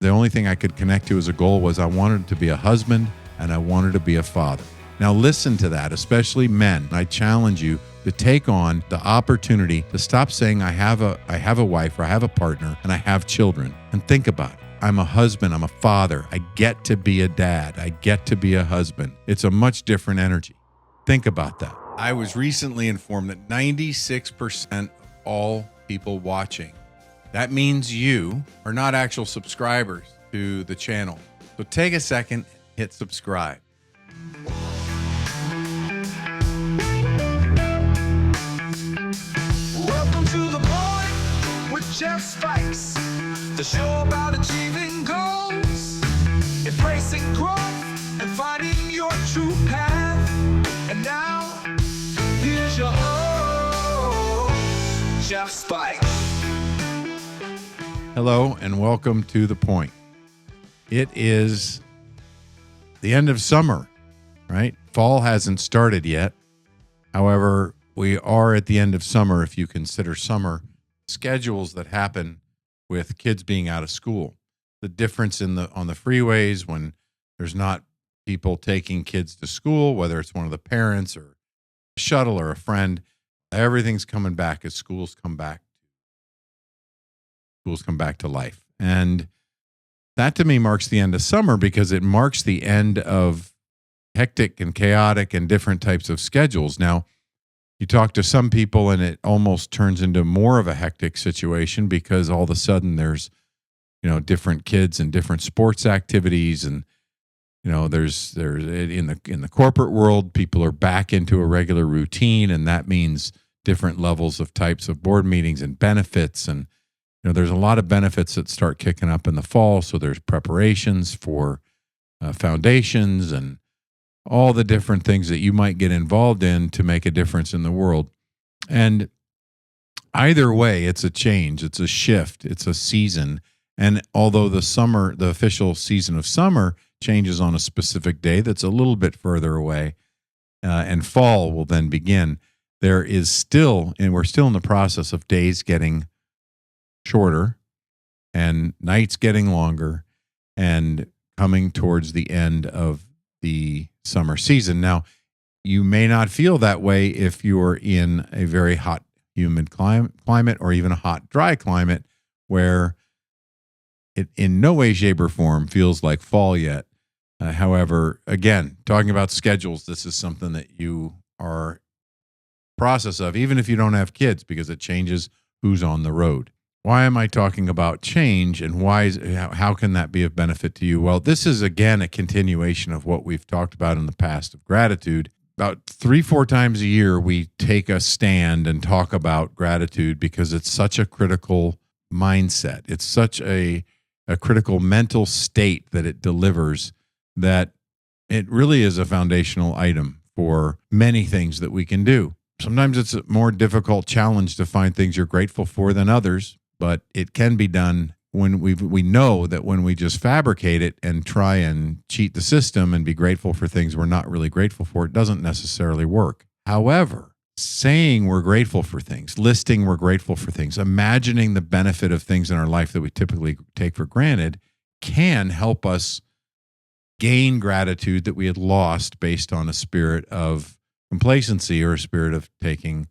The only thing I could connect to as a goal was I wanted to be a husband and I wanted to be a father. Now listen to that, especially men. I challenge you to take on the opportunity to stop saying I have a wife or I have a partner and I have children, and think about it. I'm a husband, I'm a father. I get to be a dad. I get to be a husband. It's a much different energy. Think about that. I was recently informed that 96% of all people watching, that means you, are not actual subscribers to the channel. So take a second, hit subscribe. Welcome to The Point with Jeff Spikes, the show about achieving goals, embracing growth, and finding your true path. And now, here's your host, Jeff Spikes. Hello and welcome to The Point. It is the end of summer, right? Fall hasn't started yet. However, we are at the end of summer if you consider summer schedules that happen with kids being out of school. The difference on the freeways when there's not people taking kids to school, whether it's one of the parents or a shuttle or a friend, everything's coming back as schools come back to life. And that to me marks the end of summer because it marks the end of hectic and chaotic and different types of schedules. Now, you talk to some people and it almost turns into more of a hectic situation because all of a sudden there's, different kids and different sports activities. And, there's in the corporate world, people are back into a regular routine, and that means different levels of types of board meetings and benefits. And, there's a lot of benefits that start kicking up in the fall. So there's preparations for foundations and all the different things that you might get involved in to make a difference in the world. And either way, it's a change, it's a shift, it's a season. And although the official season of summer changes on a specific day that's a little bit further away, and fall will then begin, we're still in the process of days getting shorter and nights getting longer and coming towards the end of the summer season. Now, you may not feel that way if you're in a very hot, humid climate or even a hot, dry climate where it in no way, shape, or form feels like fall yet. However, again, talking about schedules, this is something that you are in the process of, even if you don't have kids, because it changes who's on the road. Why am I talking about change, and how can that be of benefit to you? Well, this is, again, a continuation of what we've talked about in the past of gratitude. About 3-4 times a year, we take a stand and talk about gratitude because it's such a critical mindset. It's such a critical mental state that it delivers that it really is a foundational item for many things that we can do. Sometimes it's a more difficult challenge to find things you're grateful for than others, but it can be done when we know that when we just fabricate it and try and cheat the system and be grateful for things we're not really grateful for, it doesn't necessarily work. However, saying we're grateful for things, listing we're grateful for things, imagining the benefit of things in our life that we typically take for granted can help us gain gratitude that we had lost based on a spirit of complacency or a spirit of taking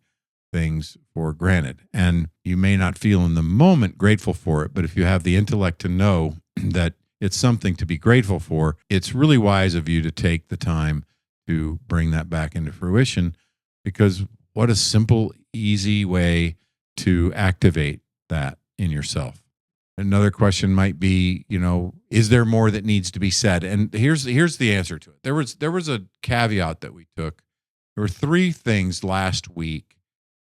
things for granted. And you may not feel in the moment grateful for it, but if you have the intellect to know that it's something to be grateful for, it's really wise of you to take the time to bring that back into fruition, because what a simple, easy way to activate that in yourself. Another question might be, is there more that needs to be said? And here's the answer to it. There was a caveat that we took. There were 3 things last week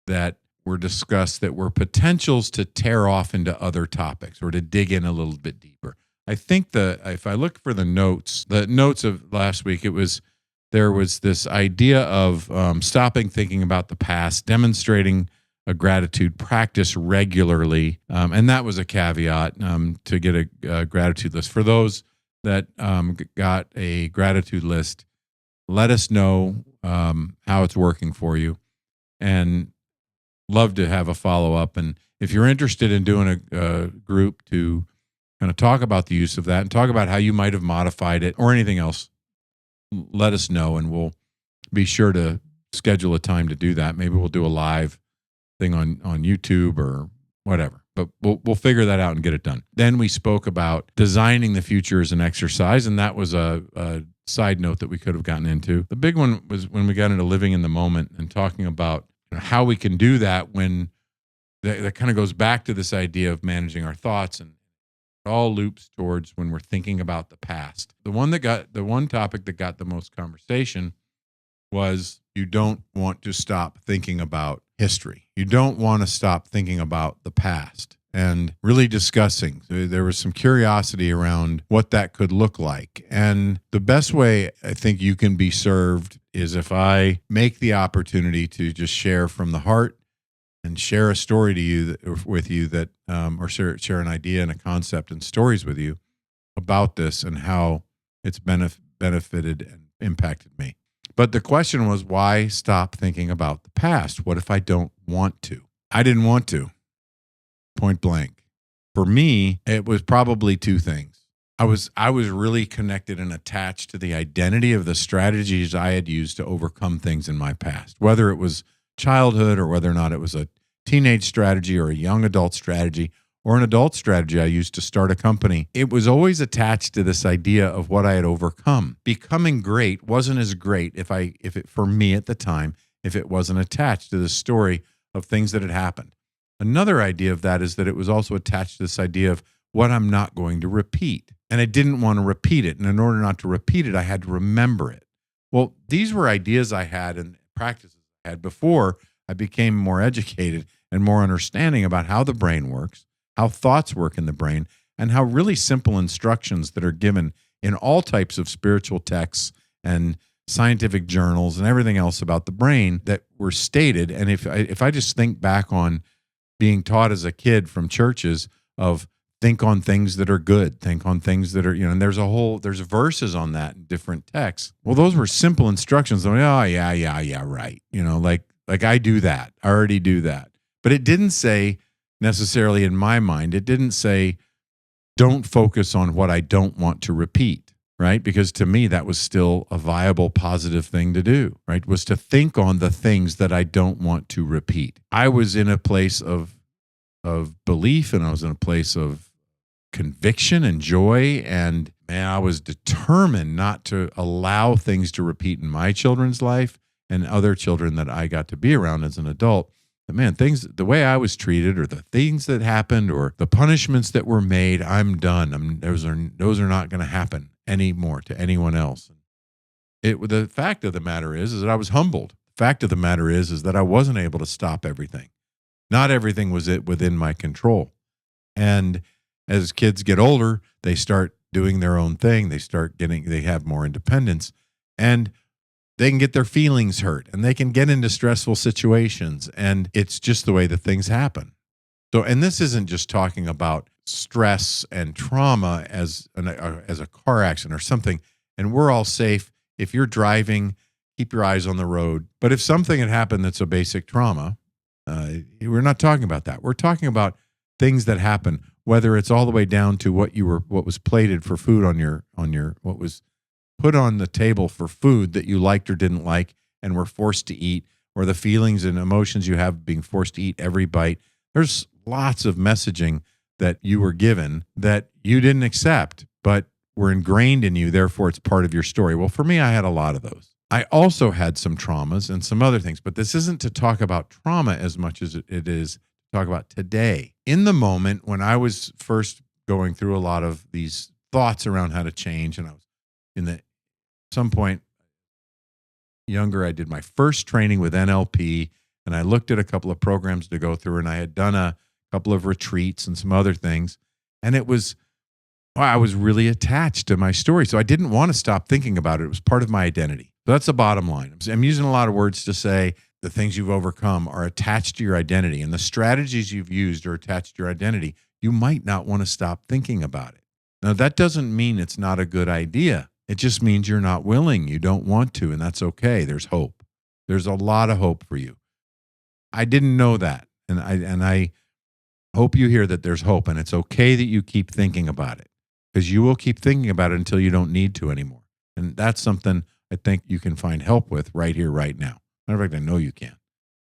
that were discussed that were potentials to tear off into other topics or to dig in a little bit deeper. I think if I look for the notes of last week, there was this idea of stopping thinking about the past, demonstrating a gratitude practice regularly, and that was a caveat to get a gratitude list. For those that got a gratitude list, let us know how it's working for you, and love to have a follow-up. And if you're interested in doing a group to kind of talk about the use of that and talk about how you might have modified it or anything else, let us know and we'll be sure to schedule a time to do that. Maybe we'll do a live thing on YouTube or whatever, but we'll figure that out and get it done. Then we spoke about designing the future as an exercise, and that was a side note that we could have gotten into. The big one was when we got into living in the moment and talking about how we can do that when that kind of goes back to this idea of managing our thoughts, and it all loops towards when we're thinking about the past. The one topic that got the most conversation was you don't want to stop thinking about history. You don't want to stop thinking about the past and really discussing. There was some curiosity around what that could look like. And the best way I think you can be served is if I make the opportunity to just share from the heart and share a story to you with you that, or share an idea and a concept and stories with you about this and how it's benefited and impacted me. But the question was, why stop thinking about the past? What if I don't want to? I didn't want to, point blank. For me, it was probably two things. I was really connected and attached to the identity of the strategies I had used to overcome things in my past, whether it was childhood or whether or not it was a teenage strategy or a young adult strategy or an adult strategy I used to start a company. It was always attached to this idea of what I had overcome. Becoming great wasn't as great for me at the time, if it wasn't attached to the story of things that had happened. Another idea of that is that it was also attached to this idea of what I'm not going to repeat. And I didn't want to repeat it. And in order not to repeat it, I had to remember it. Well, these were ideas I had and practices I had before I became more educated and more understanding about how the brain works, how thoughts work in the brain, and how really simple instructions that are given in all types of spiritual texts and scientific journals and everything else about the brain that were stated. And if I just think back on being taught as a kid from churches of think on things that are good, think on things that are, and there's verses on that in different texts. Well, those were simple instructions. I'm like, oh yeah, right. Like I do that. I already do that. But it didn't say necessarily in my mind, it didn't say, don't focus on what I don't want to repeat, right? Because to me, that was still a viable, positive thing to do, right? Was to think on the things that I don't want to repeat. I was in a place of belief, and I was in a place of conviction and joy, and man, I was determined not to allow things to repeat in my children's life and other children that I got to be around as an adult. But man, the way I was treated or the things that happened or the punishments that were made, I'm done. Those are not going to happen anymore to anyone else. The fact of the matter is that I was humbled. The fact of the matter is that I wasn't able to stop everything. Not everything was within my control. And as kids get older, they start doing their own thing. They have more independence, and they can get their feelings hurt, and they can get into stressful situations, and it's just the way that things happen. So, and this isn't just talking about stress and trauma as a car accident or something, and we're all safe. If you're driving, keep your eyes on the road. But if something had happened that's a basic trauma, we're not talking about that. We're talking about things that happen, whether it's all the way down to what was plated for food what was put on the table for food that you liked or didn't like and were forced to eat, or the feelings and emotions you have being forced to eat every bite. There's lots of messaging that you were given that you didn't accept, but were ingrained in you. Therefore, it's part of your story. Well, for me, I had a lot of those. I also had some traumas and some other things, but this isn't to talk about trauma as much as it is to talk about today. In the moment when I was first going through a lot of these thoughts around how to change, and I was some point younger, I did my first training with NLP, and I looked at a couple of programs to go through, and I had done a couple of retreats and some other things, and I was really attached to my story. So I didn't want to stop thinking about it. It was part of my identity. So that's the bottom line. I'm using a lot of words to say the things you've overcome are attached to your identity, and the strategies you've used are attached to your identity. You might not want to stop thinking about it. Now, that doesn't mean it's not a good idea. It just means you're not willing. You don't want to, and that's okay. There's hope. There's a lot of hope for you. I didn't know that, and I hope you hear that there's hope, and it's okay that you keep thinking about it, because you will keep thinking about it until you don't need to anymore. And that's something I think you can find help with right here, right now. Matter of fact, I know you can.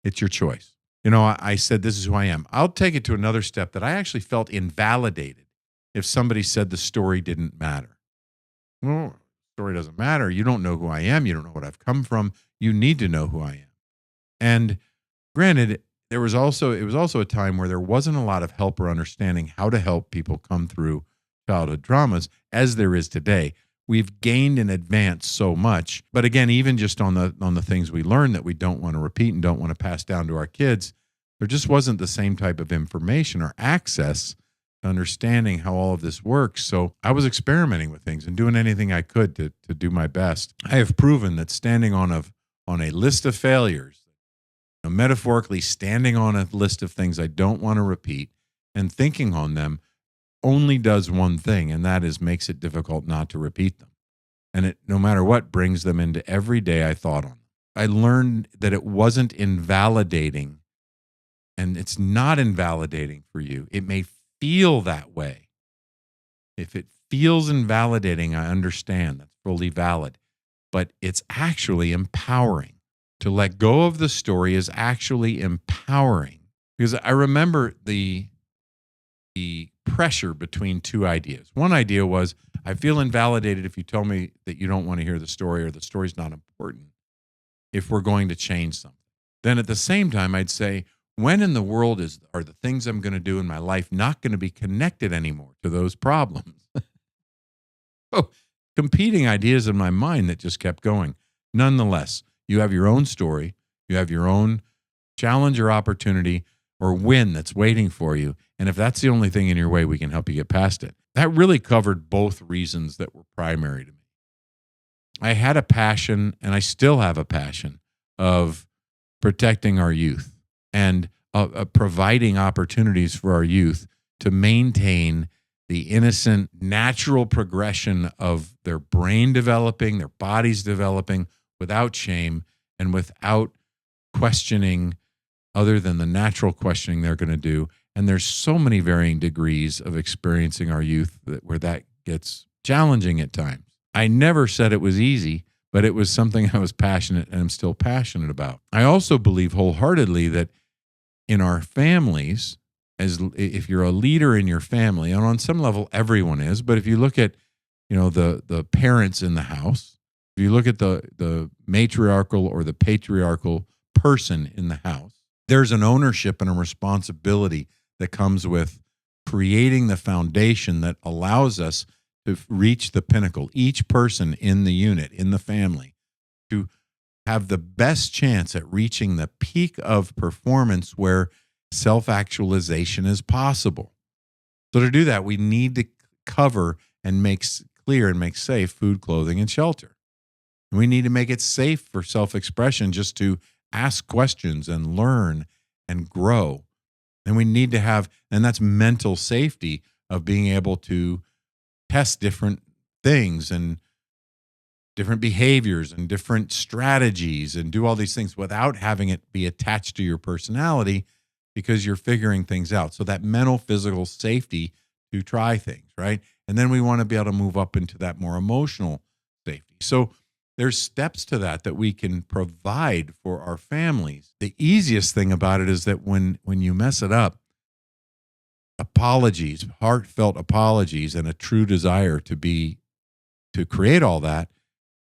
It's your choice. I said, this is who I am. I'll take it to another step that I actually felt invalidated if somebody said the story didn't matter. Well, the story doesn't matter. You don't know who I am. You don't know what I've come from. You need to know who I am. And granted, it was also a time where there wasn't a lot of help or understanding how to help people come through childhood traumas as there is today. We've gained in advance so much, but again, even just on the things we learn that we don't want to repeat and don't want to pass down to our kids, there just wasn't the same type of information or access to understanding how all of this works. So I was experimenting with things and doing anything I could to do my best. I have proven that standing on a list of failures, metaphorically standing on a list of things I don't want to repeat and thinking on them, only does one thing, and that is makes it difficult not to repeat them. And it, no matter what, brings them into every day I thought on them. I learned that it wasn't invalidating, and it's not invalidating for you. It may feel that way. If it feels invalidating, I understand. That's fully valid. But it's actually empowering. To let go of the story is actually empowering. Because I remember the pressure between two ideas. One idea was, I feel invalidated if you tell me that you don't want to hear the story or the story's not important if we're going to change something. Then at the same time, I'd say, when in the world are the things I'm going to do in my life not going to be connected anymore to those problems? Oh, competing ideas in my mind that just kept going. Nonetheless, you have your own story. You have your own challenge or opportunity or win that's waiting for you. And if that's the only thing in your way, we can help you get past it. That really covered both reasons that were primary to me. I had a passion, and I still have a passion, of protecting our youth and providing opportunities for our youth to maintain the innocent, natural progression of their brain developing, their bodies developing without shame and without questioning other than the natural questioning they're going to do. And there's so many varying degrees of experiencing our youth where that gets challenging at times. I never said it was easy, but it was something I was passionate and I'm still passionate about. I also believe wholeheartedly that in our families, if you're a leader in your family, and on some level everyone is, but if you look at the parents in the house, if you look at the matriarchal or the patriarchal person in the house, there's an ownership and a responsibility that comes with creating the foundation that allows us to reach the pinnacle, each person in the unit, in the family, to have the best chance at reaching the peak of performance where self-actualization is possible. So to do that, we need to cover and make clear and make safe food, clothing, and shelter. And we need to make it safe for self-expression, just to ask questions and learn and grow. And we need to have, and that's mental safety of being able to test different things and different behaviors and different strategies and do all these things without having it be attached to your personality, because you're figuring things out. So that mental, physical safety to try things, right? And then we want to be able to move up into that more emotional safety. So there's steps to that we can provide for our families. The easiest thing about it is that when you mess it up, apologies, heartfelt apologies, and a true desire to create all that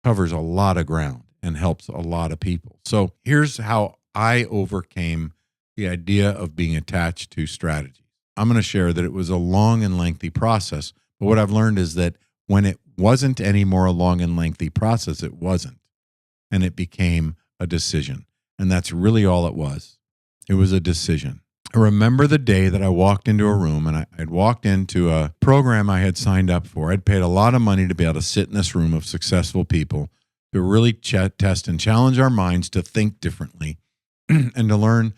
covers a lot of ground and helps a lot of people. So here's how I overcame the idea of being attached to strategies. I'm going to share that it was a long and lengthy process, but what I've learned is that when it wasn't anymore a long and lengthy process, it wasn't. And it became a decision. And that's really all it was. It was a decision. I remember the day that I walked into a room, and I'd walked into a program I had signed up for. I'd paid a lot of money to be able to sit in this room of successful people to really test and challenge our minds to think differently and to learn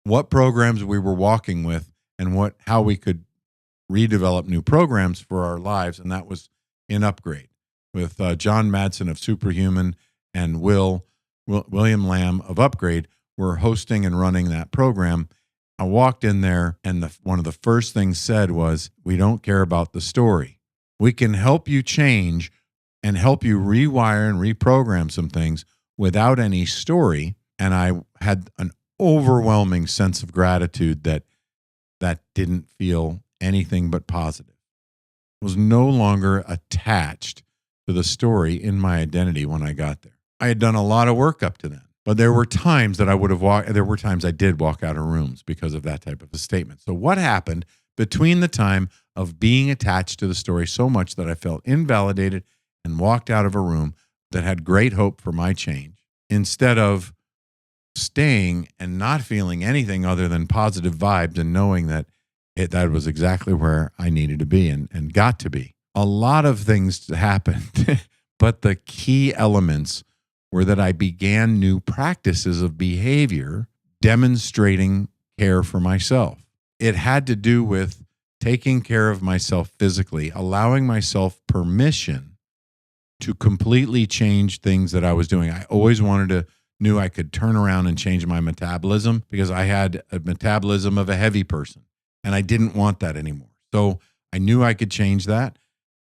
what programs we were walking with and how we could redevelop new programs for our lives. And that was in Upgrade with John Madsen of Superhuman and William Lamb of Upgrade. Were hosting and running that program. I walked in there, and one of the first things said was, "We don't care about the story. We can help you change and help you rewire and reprogram some things without any story." And I had an overwhelming sense of gratitude that didn't feel anything but positive. I was no longer attached to the story in my identity when I got there. I had done a lot of work up to then, but there were times that there were times I did walk out of rooms because of that type of a statement. So what happened between the time of being attached to the story so much that I felt invalidated and walked out of a room that had great hope for my change, instead of staying and not feeling anything other than positive vibes and knowing that that was exactly where I needed to be and got to be. A lot of things happened, but the key elements were that I began new practices of behavior demonstrating care for myself. It had to do with taking care of myself physically, allowing myself permission to completely change things that I was doing. I always knew I could turn around and change my metabolism because I had a metabolism of a heavy person and I didn't want that anymore. So I knew I could change that.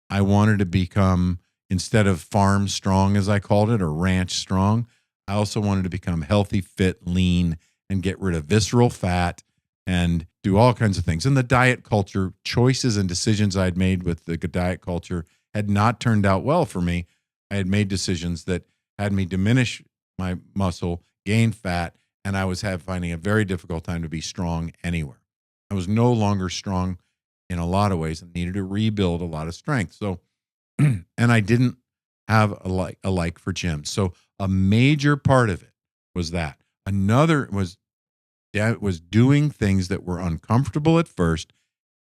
I wanted to become, instead of farm strong, as I called it, or ranch strong, I also wanted to become healthy, fit, lean, and get rid of visceral fat and do all kinds of things. And the diet culture, choices and decisions I'd made with the diet culture had not turned out well for me. I had made decisions that had me diminish my muscle, gain fat, and I was finding a very difficult time to be strong anywhere. I was no longer strong in a lot of ways and needed to rebuild a lot of strength. So, and I didn't have a like for gyms. So a major part of it was that. Another was doing things that were uncomfortable at first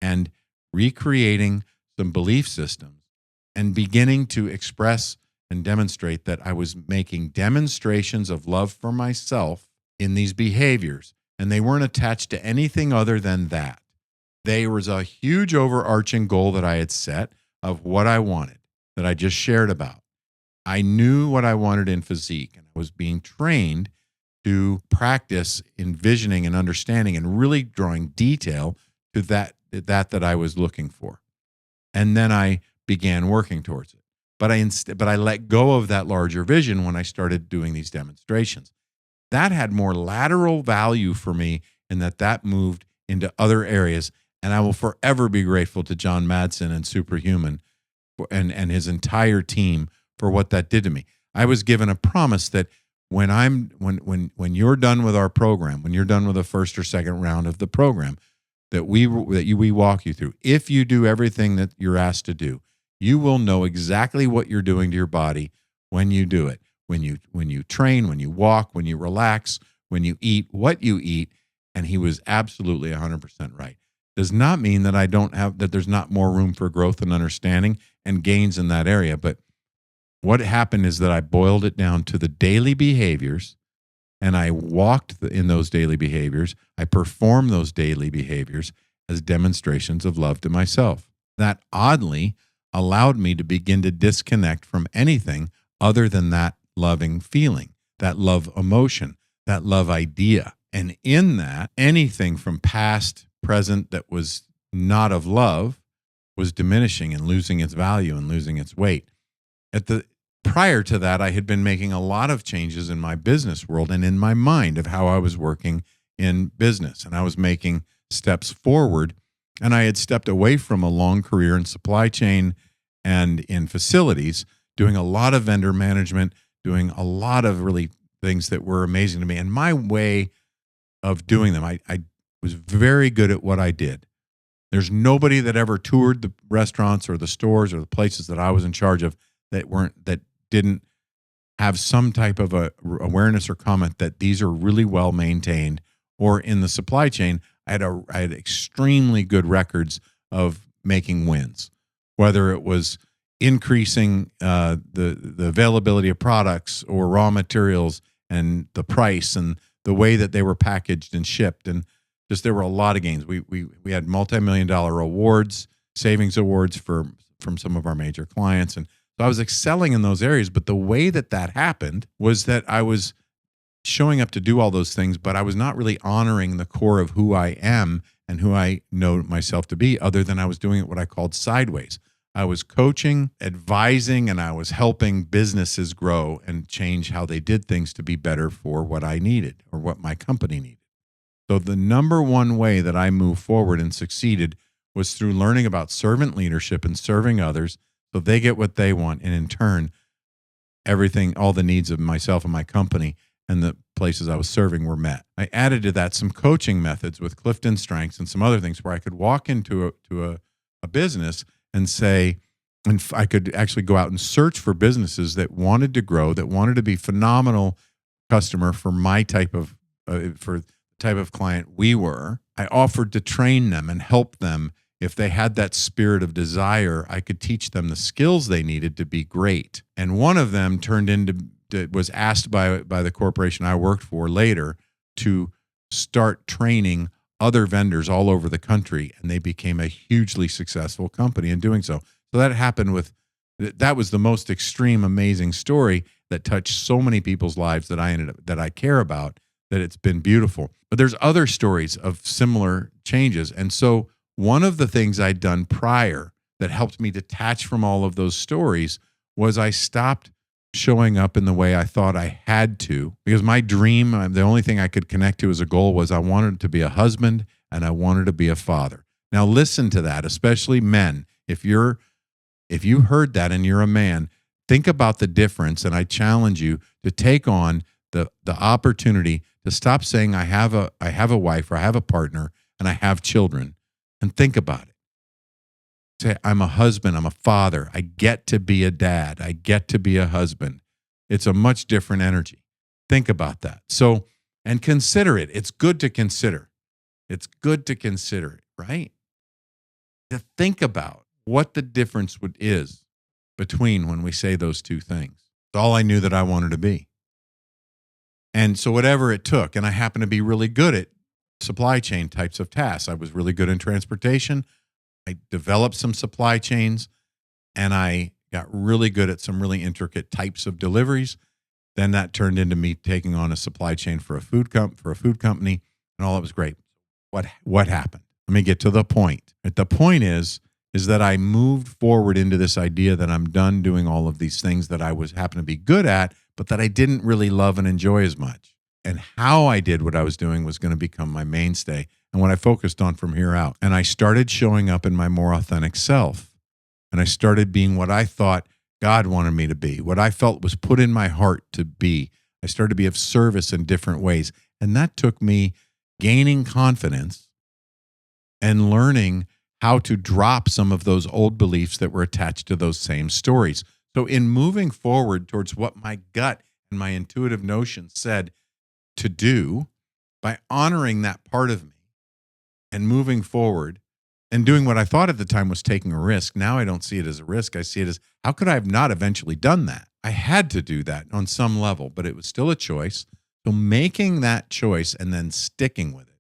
and recreating some belief systems and beginning to express and demonstrate that I was making demonstrations of love for myself in these behaviors. And they weren't attached to anything other than that. There was a huge overarching goal that I had set of what I wanted, that I just shared about. I knew what I wanted in physique, and I was being trained to practice envisioning and understanding and really drawing detail to that I was looking for. And then I began working towards it. But I let go of that larger vision when I started doing these demonstrations. That had more lateral value for me in that moved into other areas. And I will forever be grateful to John Madsen and Superhuman and his entire team for what that did to me. I was given a promise that when you're done with our program, when you're done with the first or second round of the program, that we walk you through, if you do everything that you're asked to do, you will know exactly what you're doing to your body when you do it. When you train, when you walk, when you relax, when you eat, what you eat. And he was absolutely 100% right. Does not mean that that there's not more room for growth and understanding and gains in that area. But what happened is that I boiled it down to the daily behaviors, and I walked in those daily behaviors. I performed those daily behaviors as demonstrations of love to myself. That oddly allowed me to begin to disconnect from anything other than that loving feeling, that love emotion, that love idea. And in that, anything from past, present that was not of love was diminishing and losing its value and losing its weight. Prior to that, I had been making a lot of changes in my business world and in my mind of how I was working in business. And I was making steps forward. And I had stepped away from a long career in supply chain and in facilities, doing a lot of vendor management, doing a lot of really things that were amazing to me. And my way of doing them, I was very good at what I did. There's nobody that ever toured the restaurants or the stores or the places that I was in charge of that didn't have some type of awareness or comment that these are really well maintained. Or in the supply chain, I had extremely good records of making wins, whether it was increasing the availability of products or raw materials and the price and the way that they were packaged and shipped. And just there were a lot of gains. We had multi-million-dollar awards, savings awards from some of our major clients. And so I was excelling in those areas. But the way that happened was that I was showing up to do all those things, but I was not really honoring the core of who I am and who I know myself to be, other than I was doing it what I called sideways. I was coaching, advising, and I was helping businesses grow and change how they did things to be better for what I needed or what my company needed. So the number one way that I moved forward and succeeded was through learning about servant leadership and serving others so they get what they want. And in turn, everything, all the needs of myself and my company and the places I was serving were met. I added to that some coaching methods with Clifton Strengths and some other things where I could walk into a business and say, and I could actually go out and search for businesses that wanted to grow, that wanted to be phenomenal customer for my type of for the type of client we were. I offered to train them and help them. If they had that spirit of desire, I could teach them the skills they needed to be great. And one of them was asked by the corporation I worked for later to start training other vendors all over the country, and they became a hugely successful company in doing so. So that was the most extreme, amazing story that touched so many people's lives that I care about, that it's been beautiful. But there's other stories of similar changes. And so one of the things I'd done prior that helped me detach from all of those stories was I stopped showing up in the way I thought I had to, because my dream, the only thing I could connect to as a goal was I wanted to be a husband and I wanted to be a father. Now listen to that, especially men. If you heard that and you're a man, think about the difference. And I challenge you to take on the opportunity to stop saying I have a wife or I have a partner and I have children, and think about it. Say, I'm a husband, I'm a father, I get to be a dad, I get to be a husband. It's a much different energy. Think about that. So, and consider it. It's good to consider. It's good to consider it, right? To think about what the difference is between when we say those two things. It's all I knew that I wanted to be. And so whatever it took, and I happen to be really good at supply chain types of tasks. I was really good in transportation. I developed some supply chains, and I got really good at some really intricate types of deliveries. Then that turned into me taking on a supply chain for a food company, and all that was great. What happened? Let me get to the point. The point is that I moved forward into this idea that I'm done doing all of these things that I happened to be good at, but that I didn't really love and enjoy as much. And how I did what I was doing was going to become my mainstay and what I focused on from here out. And I started showing up in my more authentic self. And I started being what I thought God wanted me to be, what I felt was put in my heart to be. I started to be of service in different ways. And that took me gaining confidence and learning how to drop some of those old beliefs that were attached to those same stories. So in moving forward towards what my gut and my intuitive notion said to do, by honoring that part of me and moving forward and doing what I thought at the time was taking a risk. Now I don't see it as a risk. I see it as, how could I have not eventually done that? I had to do that on some level, but it was still a choice. So making that choice and then sticking with it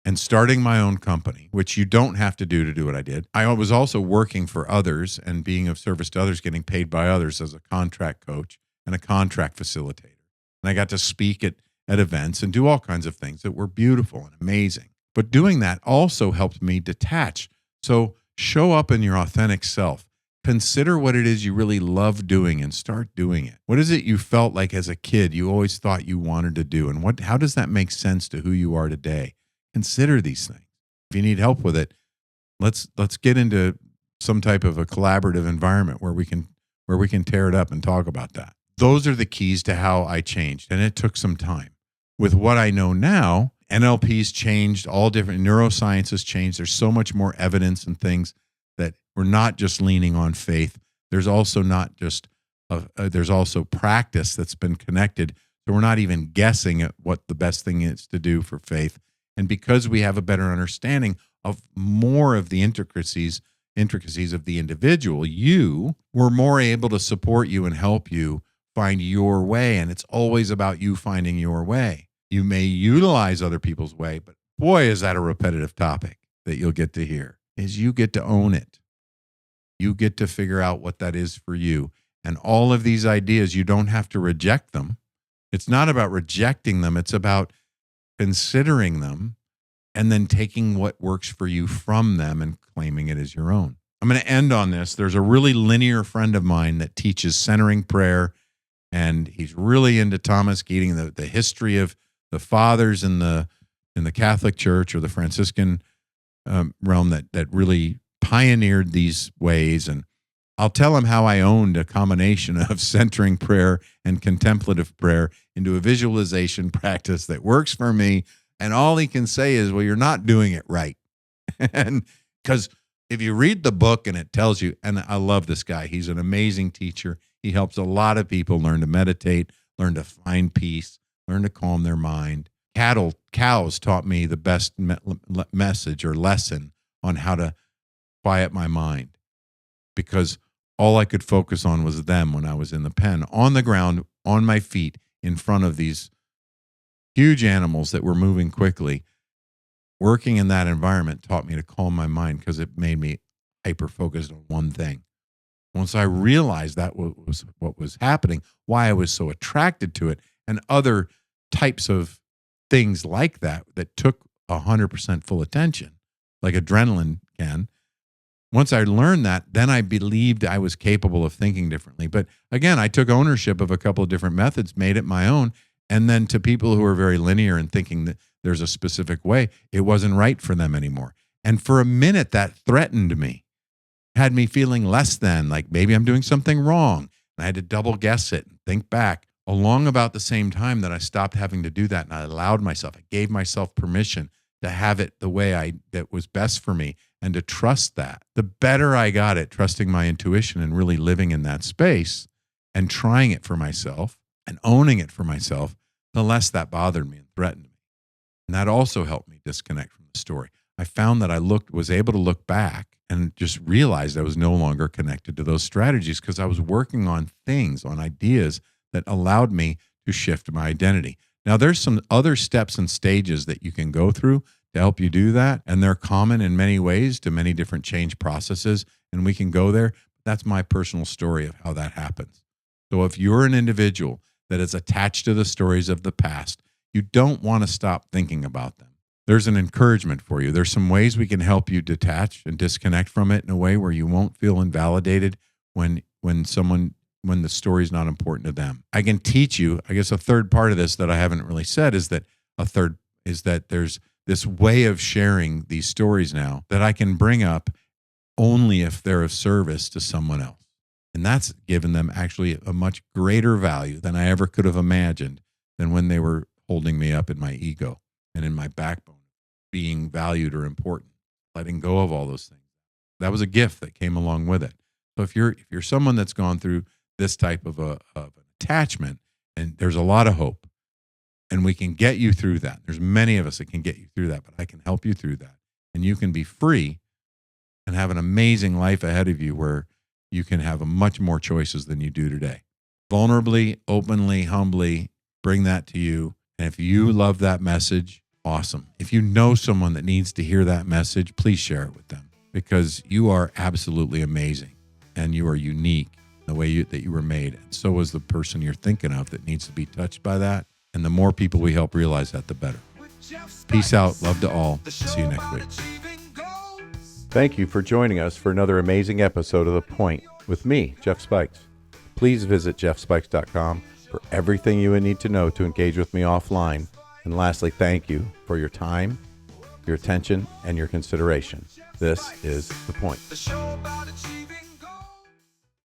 and starting my own company, which you don't have to do what I did. I was also working for others and being of service to others, getting paid by others as a contract coach and a contract facilitator. And I got to speak at events and do all kinds of things that were beautiful and amazing. But doing that also helped me detach. So show up in your authentic self. Consider what it is you really love doing and start doing it. What is it you felt like as a kid you always thought you wanted to do? And how does that make sense to who you are today? Consider these things. If you need help with it, let's get into some type of a collaborative environment where we can tear it up and talk about that. Those are the keys to how I changed, and it took some time. With what I know now, NLP's changed, all different neuroscience has changed. There's so much more evidence and things that we're not just leaning on faith. There's also not just there's also practice that's been connected. So we're not even guessing at what the best thing is to do for faith. And because we have a better understanding of more of the intricacies of the individual, we're more able to support you and help you find your way. And it's always about you finding your way. You may utilize other people's way, but boy, is that a repetitive topic that you'll get to hear, is you get to own it. You get to figure out what that is for you. And all of these ideas, you don't have to reject them. It's not about rejecting them. It's about considering them and then taking what works for you from them and claiming it as your own. I'm going to end on this. There's a really linear friend of mine that teaches centering prayer, and he's really into Thomas Keating, the history of the fathers in the Catholic Church or the Franciscan realm that really pioneered these ways. And I'll tell him how I owned a combination of centering prayer and contemplative prayer into a visualization practice that works for me. And all he can say is, well, you're not doing it right. And because if you read the book and it tells you, and I love this guy, he's an amazing teacher. He helps a lot of people learn to meditate, learn to find peace, learn to calm their mind. Cows taught me the best message or lesson on how to quiet my mind, because all I could focus on was them when I was in the pen, on the ground, on my feet, in front of these huge animals that were moving quickly. Working in that environment taught me to calm my mind because it made me hyper-focused on one thing. Once I realized that was what was happening, why I was so attracted to it, and other types of things like that took 100% full attention, like adrenaline can. Once I learned that, then I believed I was capable of thinking differently. But again, I took ownership of a couple of different methods, made it my own. And then to people who are very linear and thinking that there's a specific way, it wasn't right for them anymore. And for a minute, that threatened me, had me feeling less than, like maybe I'm doing something wrong. And I had to double guess it and think back. Along about the same time that I stopped having to do that, and I allowed myself, I gave myself permission to have it the way that was best for me, and to trust that. The better I got at trusting my intuition and really living in that space and trying it for myself and owning it for myself, the less that bothered me and threatened me. And that also helped me disconnect from the story. I found that I was able to look back and just realized I was no longer connected to those strategies because I was working on things, on ideas that allowed me to shift my identity. Now, there's some other steps and stages that you can go through to help you do that, and they're common in many ways to many different change processes, and we can go there. That's my personal story of how that happens. So if you're an individual that is attached to the stories of the past, you don't want to stop thinking about them. There's an encouragement for you. There's some ways we can help you detach and disconnect from it in a way where you won't feel invalidated when the story's not important to them. I can teach you, I guess a third part of this that I haven't really said is that there's this way of sharing these stories now that I can bring up only if they're of service to someone else. And that's given them actually a much greater value than I ever could have imagined than when they were holding me up in my ego and in my backbone, being valued or important, letting go of all those things. That was a gift that came along with it. So if you're someone that's gone through this type of an attachment, and there's a lot of hope, and we can get you through that. There's many of us that can get you through that, but I can help you through that. And you can be free and have an amazing life ahead of you where you can have much more choices than you do today. Vulnerably, openly, humbly, bring that to you. And if you love that message, awesome. If you know someone that needs to hear that message, please share it with them, because you are absolutely amazing and you are unique in the way that you were made. And so is the person you're thinking of that needs to be touched by that. And the more people we help realize that, the better. Peace out. Love to all. See you next week. Thank you for joining us for another amazing episode of The Point with me, Jeff Spikes. Please visit jeffspikes.com for everything you would need to know to engage with me offline. And lastly, thank you for your time, your attention, and your consideration. This is The Point.